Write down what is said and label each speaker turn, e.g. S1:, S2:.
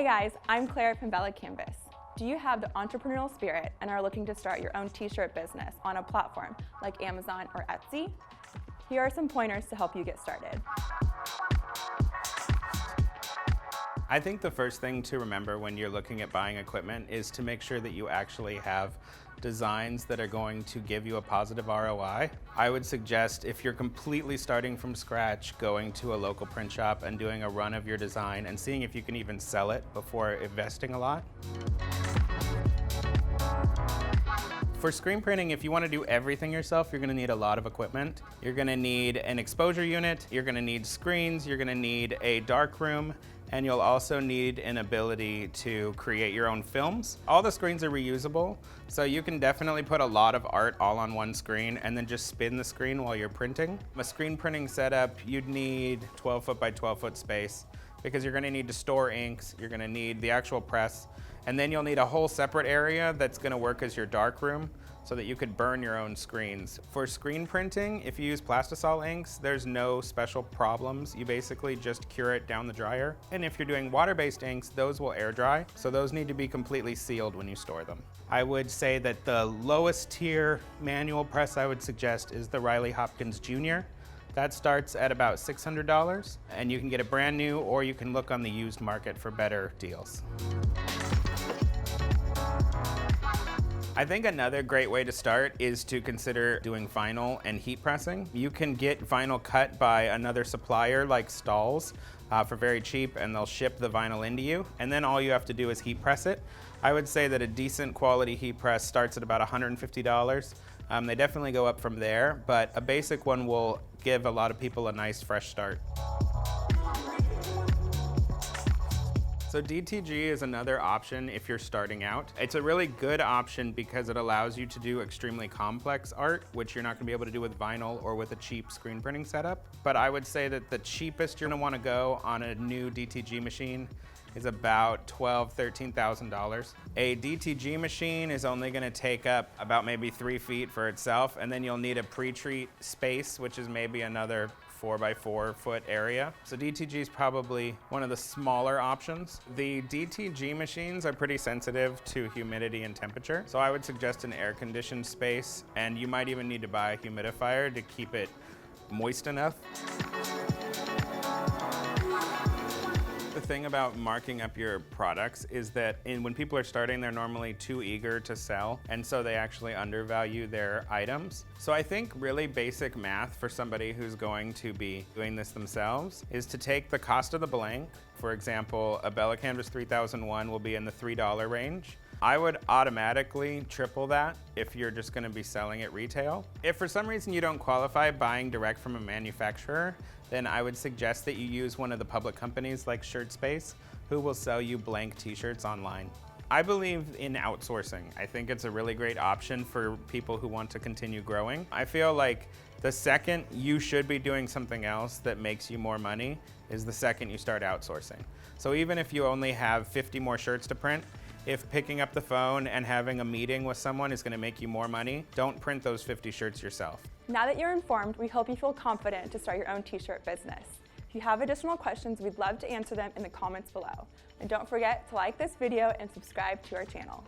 S1: Hey guys, I'm Claire from Bella Canvas. Do you have the entrepreneurial spirit and are looking to start your own t-shirt business on a platform like Amazon or Etsy? Here are some pointers to help you get started.
S2: I think the first thing to remember when you're looking at buying equipment is to make sure that you actually have designs that are going to give you a positive ROI. I would suggest, if you're completely starting from scratch, going to a local print shop and doing a run of your design and seeing if you can even sell it before investing a lot. For screen printing, if you want to do everything yourself, you're going to need a lot of equipment. You're going to need an exposure unit, you're going to need screens, you're going to need a dark room, and you'll also need an ability to create your own films. All the screens are reusable, so you can definitely put a lot of art all on one screen and then just spin the screen while you're printing. A screen printing setup, you'd need 12 foot by 12 foot space because you're going to need to store inks, you're going to need the actual press, and then you'll need a whole separate area that's going to work as your dark room so that you could burn your own screens. For screen printing, if you use plastisol inks, there's no special problems. You basically just cure it down the dryer. And if you're doing water-based inks, those will air dry, so those need to be completely sealed when you store them. I would say that the lowest tier manual press I would suggest is the Riley Hopkins Jr. That starts at about $600, and you can get it brand new, or you can look on the used market for better deals. I think another great way to start is to consider doing vinyl and heat pressing. You can get vinyl cut by another supplier like Stahl's for very cheap, and they'll ship the vinyl into you. And then all you have to do is heat press it. I would say that a decent quality heat press starts at about $150. They definitely go up from there, but a basic one will give a lot of people a nice fresh start. So DTG is another option if you're starting out. It's a really good option because it allows you to do extremely complex art, which you're not gonna be able to do with vinyl or with a cheap screen printing setup. But I would say that the cheapest you're gonna wanna go on a new DTG machine is about $12,000, $13,000. A DTG machine is only gonna take up about maybe 3 feet for itself, and then you'll need a pre-treat space, which is maybe another 4 by 4 foot area. So DTG is probably one of the smaller options. The DTG machines are pretty sensitive to humidity and temperature, so I would suggest an air-conditioned space, and you might even need to buy a humidifier to keep it moist enough. The thing about marking up your products is that when people are starting, they're normally too eager to sell, and so they actually undervalue their items. So I think really basic math for somebody who's going to be doing this themselves is to take the cost of the blank. For example, a Bella Canvas 3001 will be in the $3 range. I would automatically triple that if you're just gonna be selling at retail. If for some reason you don't qualify buying direct from a manufacturer, then I would suggest that you use one of the public companies like ShirtSpace, who will sell you blank t-shirts online. I believe in outsourcing. I think it's a really great option for people who want to continue growing. I feel like the second you should be doing something else that makes you more money is the second you start outsourcing. So even if you only have 50 more shirts to print, if picking up the phone and having a meeting with someone is gonna make you more money, don't print those 50 shirts yourself.
S1: Now that you're informed, we hope you feel confident to start your own t-shirt business. If you have additional questions, we'd love to answer them in the comments below. And don't forget to like this video and subscribe to our channel.